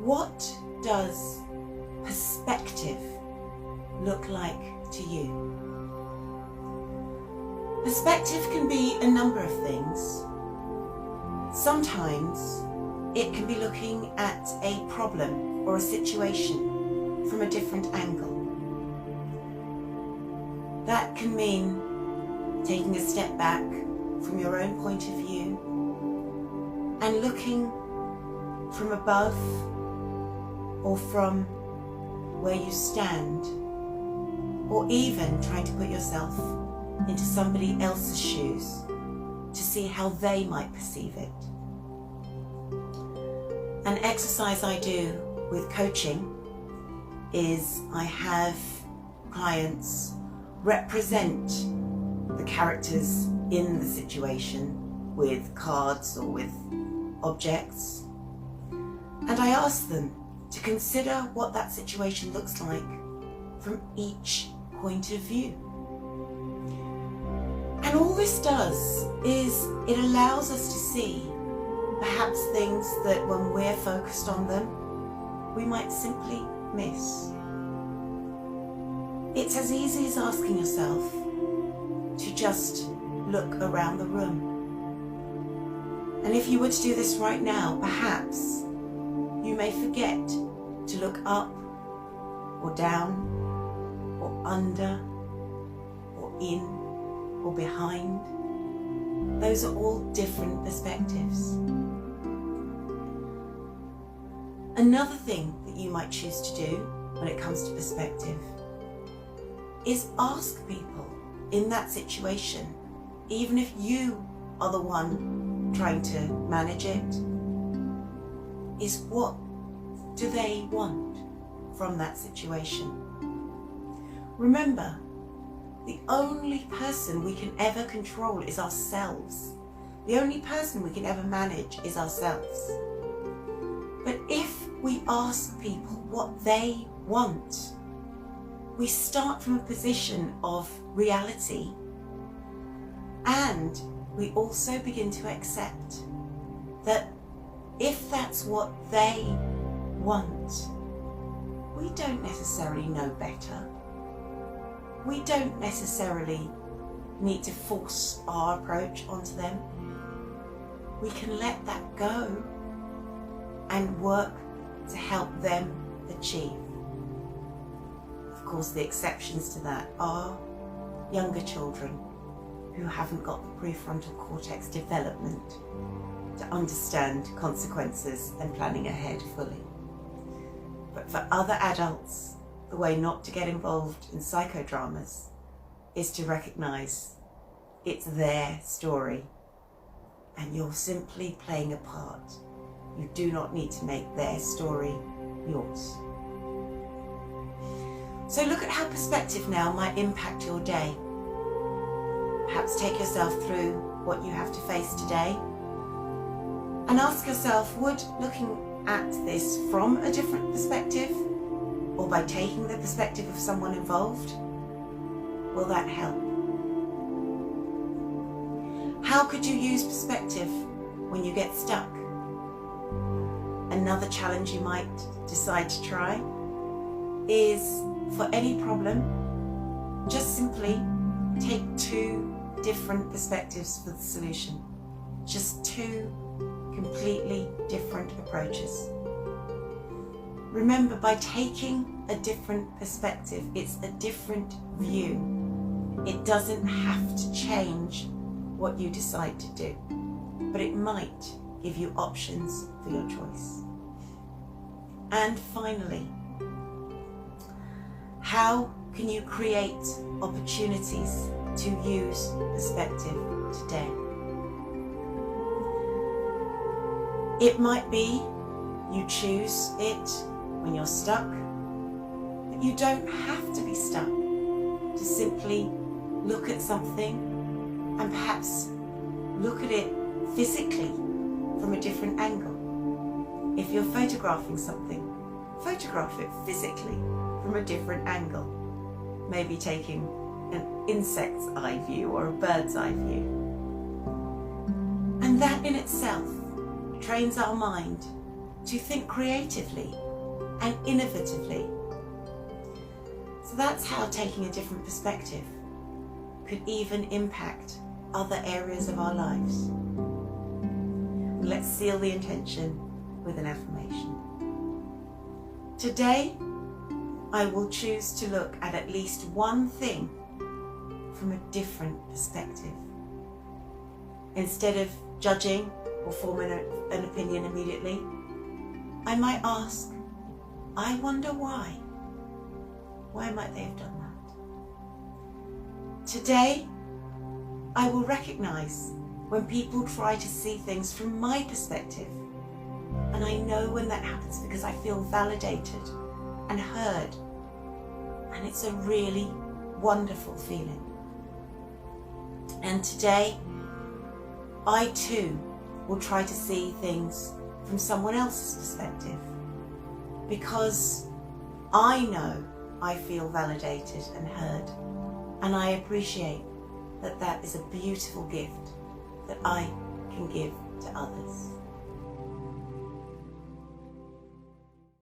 What does perspective look like to you? Perspective can be a number of things. Sometimes it can be looking at a problem or a situation from a different angle. That can mean taking a step back from your own point of view and looking from above or from where you stand, or even trying to put yourself into somebody else's shoes to see how they might perceive it. An exercise I do with coaching is I have clients represent the characters in the situation with cards or with objects, and I ask them to consider what that situation looks like from each point of view. And all this does is it allows us to see perhaps things that when we're focused on them, we might simply miss. It's as easy as asking yourself to just look around the room. And if you were to do this right now, perhaps you may forget to look up or down or under or in or behind. Those are all different perspectives. Another thing that you might choose to do when it comes to perspective is ask people in that situation, even if you are the one trying to manage it, is what do they want from that situation? Remember, the only person we can ever control is ourselves. The only person we can ever manage is ourselves. But if we ask people what they want, we start from a position of reality, and we also begin to accept that if that's what they want, we don't necessarily know better. We don't necessarily need to force our approach onto them. We can let that go and work to help them achieve. Of course, the exceptions to that are younger children who haven't got the prefrontal cortex development to understand consequences and planning ahead fully. But for other adults, the way not to get involved in psychodramas is to recognise it's their story and you're simply playing a part. You do not need to make their story yours. So look at how perspective now might impact your day. Perhaps take yourself through what you have to face today and ask yourself, would looking at this from a different perspective, or by taking the perspective of someone involved, will that help? How could you use perspective when you get stuck? Another challenge you might decide to try is, for any problem, just simply take two different perspectives for the solution. Just two completely different approaches. Remember, by taking a different perspective, it's a different view. It doesn't have to change what you decide to do, but it might give you options for your choice. And finally, how can you create opportunities to use perspective today? It might be you choose it when you're stuck, but you don't have to be stuck. To simply look at something and perhaps look at it physically from a different angle. If you're photographing something, photograph it physically from a different angle. Maybe taking an insect's eye view or a bird's eye view. And that in itself trains our mind to think creatively and innovatively. So that's how taking a different perspective could even impact other areas of our lives. Let's seal the intention with an affirmation. Today, I will choose to look at least one thing from a different perspective. Instead of judging or forming an opinion immediately, I might ask, I wonder why. Why might they have done that? Today, I will recognize when people try to see things from my perspective. And I know when that happens because I feel validated and heard. And it's a really wonderful feeling. And today, I too will try to see things from someone else's perspective. Because I know I feel validated and heard. And I appreciate that that is a beautiful gift that I can give to others.